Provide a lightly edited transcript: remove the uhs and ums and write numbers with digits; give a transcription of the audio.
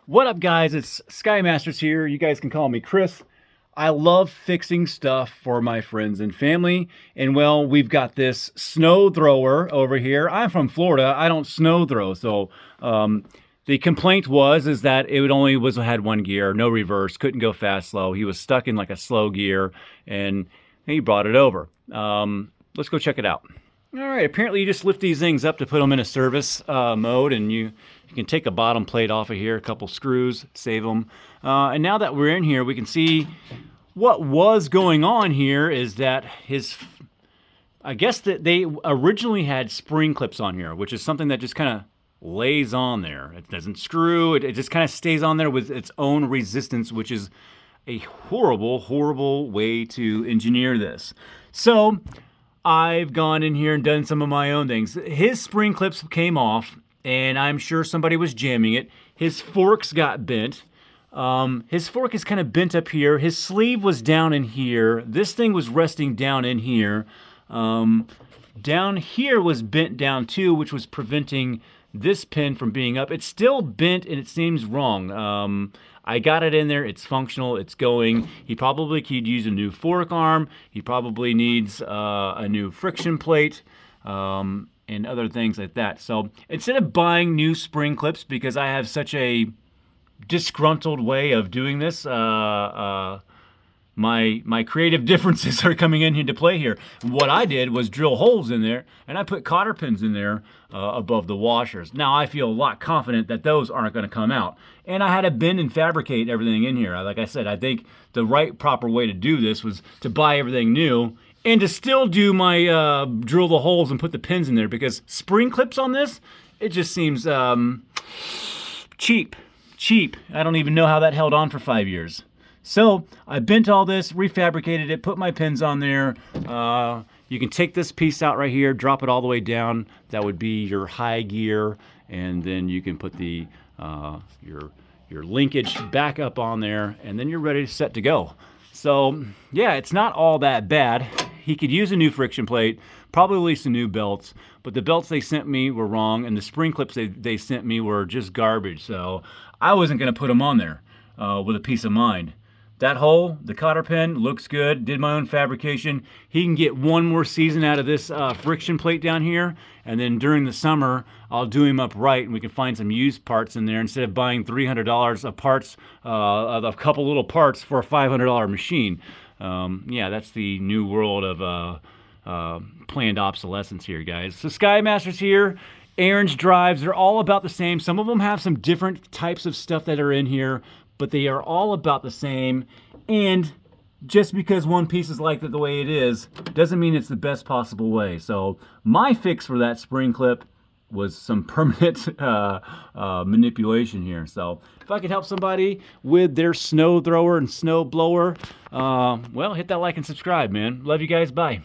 What up, guys? It's Sky Masters here. You guys can call me Chris. I love fixing stuff for my friends and family. And well, we've got this snow thrower over here. I'm from Florida. I don't snow throw. So the complaint is that it only had one gear, no reverse, couldn't go fast, slow. He was stuck in like a slow gear, and he brought it over. Let's go check it out. All right, apparently you just lift these things up to put them in a service mode, and you can take a bottom plate off of here, a couple screws, save them. And now that we're in here, we can see what was going on here is that I guess that they originally had spring clips on here, which is something that just kind of lays on there. It doesn't screw, it just kind of stays on there with its own resistance, which is a horrible, horrible way to engineer this. So I've gone in here and done some of my own things. His spring clips came off, and I'm sure somebody was jamming it. His forks got bent. His fork is kind of bent up here. His sleeve was down in here. This thing was resting down in here. Down here was bent down too, which was preventing this pin from being up. It's still bent and it seems wrong. I got it in there. It's functional. It's going. He probably could use a new fork arm. He probably needs a new friction plate and other things like that. So instead of buying new spring clips, because I have such a disgruntled way of doing this, my creative differences are coming into play here. What I did was drill holes in there, and I put cotter pins in there above the washers. Now I feel a lot confident that those aren't going to come out. And I had to bend and fabricate everything in here. Like I said, I think the right proper way to do this was to buy everything new and to still do my drill the holes and put the pins in there, because spring clips on this, it just seems cheap. I don't even know how that held on for 5 years. So I bent all this, refabricated it, put my pins on there. You can take this piece out right here, drop it all the way down. That would be your high gear, and then you can put the your linkage back up on there, and then you're ready to set to go. So yeah, it's not all that bad. He could use a new friction plate, probably some new belts, but the belts they sent me were wrong, and the spring clips they sent me were just garbage. So I wasn't going to put them on there with a peace of mind. That hole, the cotter pin, looks good. Did my own fabrication. He can get one more season out of this friction plate down here, and then during the summer, I'll do him up right, and we can find some used parts in there instead of buying $300 of parts, of a couple little parts for a $500 machine. Yeah, that's the new world of planned obsolescence here, guys. So Sky Masters here. Ariens drives, they're all about the same. Some of them have some different types of stuff that are in here, but they are all about the same. And just because one piece is like the way it is, doesn't mean it's the best possible way. So my fix for that spring clip was some permanent manipulation here. So if I could help somebody with their snow thrower and snow blower, well, hit that like and subscribe, man. Love you guys. Bye.